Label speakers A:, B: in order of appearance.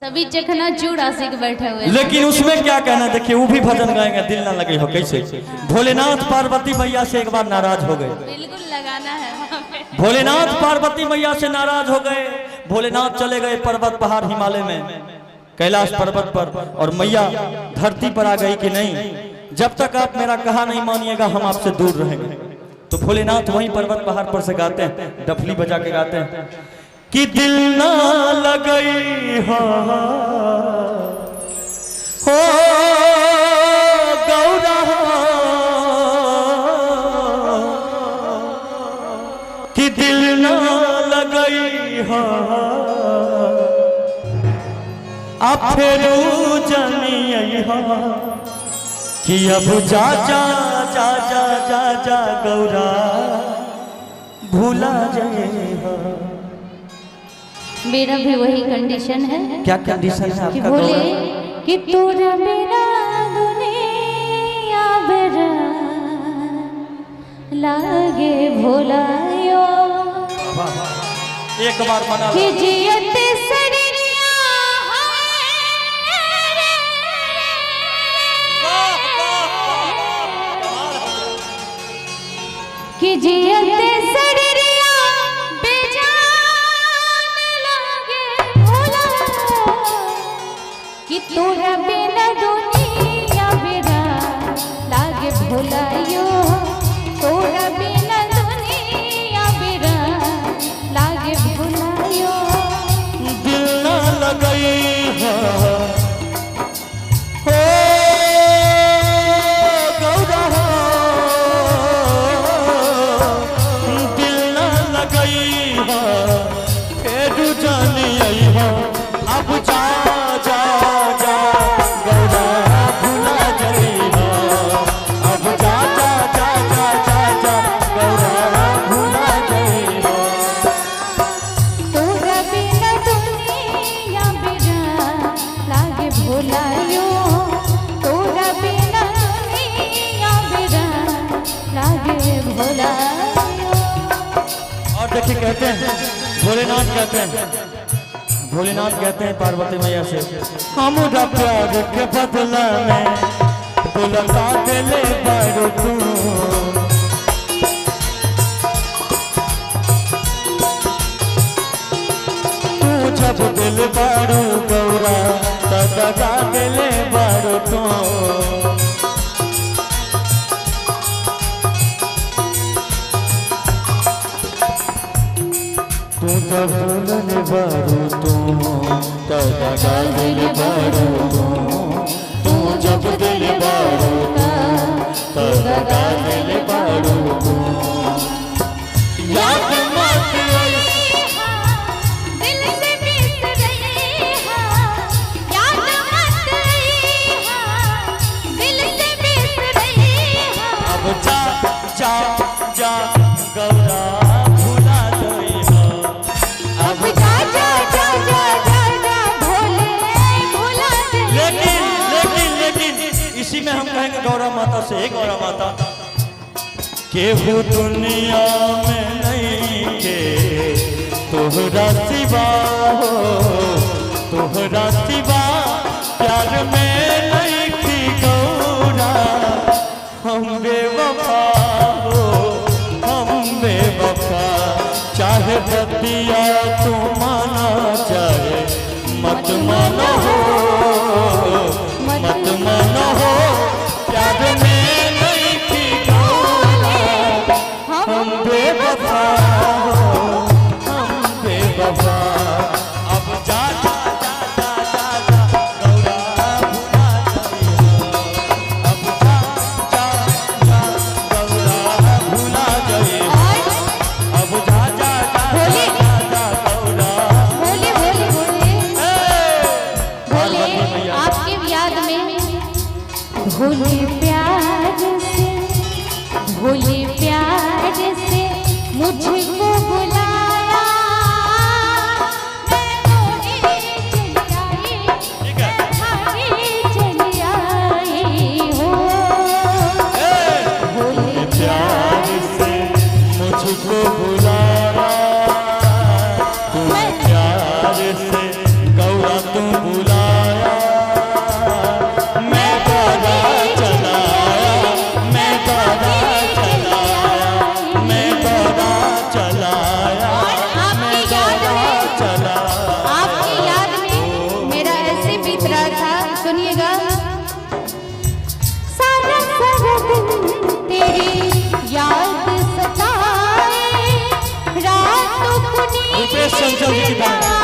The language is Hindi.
A: सभी चखना चूड़ आशिक बैठे हुए।
B: लेकिन उसमें क्या कहना, देखिए वो भी भजन गाएंगे, दिल ना लगे हो कैसे। भोलेनाथ पार्वती मैया से एक बार नाराज हो गए।
A: बिल्कुल लगाना है।
B: भोलेनाथ पार्वती मैया से नाराज हो गए। भोलेनाथ चले गए पर्वत पहाड़ हिमालय में, कैलाश पर्वत पर, और मैया धरती पर आ गई कि नहीं, जब तक आप मेरा कहा नहीं मानिएगा हम आपसे दूर रहेंगे। तो भोलेनाथ वहीं पर्वत पहाड़ पर से गाते हैं, डफली बजा के गाते हैं कि दिल ना लगई हो गौरा, कि दिल ना लगई हो अब फेरू जनी हो, कि अब जा जा जा जा जा जा गौरा भूला जाए हो।
A: मेरा भी वही कंडीशन है।
B: क्या कंडीशन है
A: कि
B: आपका?
A: बोले कि तोरा बिना दुनिया बेरा लागे भोलायो,
B: एक बार मना
A: कि जियत सरिया कि जियत सरिया बेजान लागे भोला, कि तोरा बिना दुनिया बेरा लागे भोलायो, तोरा बिना दुनिया बेरा लागे भोलायो।
B: दिल ना लगई हो गौरा, दिल ना लगई हो फेरू जानी आई हो, अब जा जा जा गौरा भूला जाई हो, अब जा जा जा जा जा जा गौरा भूला जाई हो।
A: तोरा बिना दुनिया बेरा लागे भोलायो, तोरा बिना दुनिया बेरा लागे भोलायो।
B: और देखिए कहते हैं भोलेनाथ कहते हैं, भोलेनाथ कहते हैं पार्वती मैया से, हम प्यार के बदला में बुलता दिले बारू तू, तू जब दिल बारू गौरा तदा दिले बारू तू, तू जब दिल बारू तू तदा दिल बारू तू, तू जब दिल बारू तदा दिल बारू तू, याद मत
A: दिल से बिसरे हाँ, याद मत हाँ, दिल से बिसरे हाँ।
B: अब जा जा जा गौरा भूला जाई हो, अब
A: जा जा जा जा जा जा भोले भोला दे।
B: लेकिन लेकिन लेकिन इसी में हम कहेंगे गौरा माता से, हे गौरा माता केहू दुनिया में नहीं के तोहरा सिवा हो, तोहरा सिवा प्यार में नहीं थी गौरा, हम बेवफा हो हम बेवफा, चाहे बतिया तू माना चाहे मत मानो हो, मत मानो हो, प्यार में नहीं थी गौरा, हम बेवफा हो हम बेवफा, अब जा जा जा जा जा जा गौरा भूला जाई हो, अब जा जा जा गौरा भूला जाई हो, अब जा जा जा जा जा गौरा
A: भोले भोले भोले भोले आपके याद में भोले प्यार से, भोले प्यार से मुझको बुलाया, मैं मोहे चली आई, मैं भागे चली आई हो। भोले
B: प्यार से मुझको बुलाया, तू प्यार से गौरा तुम चल जी की तरह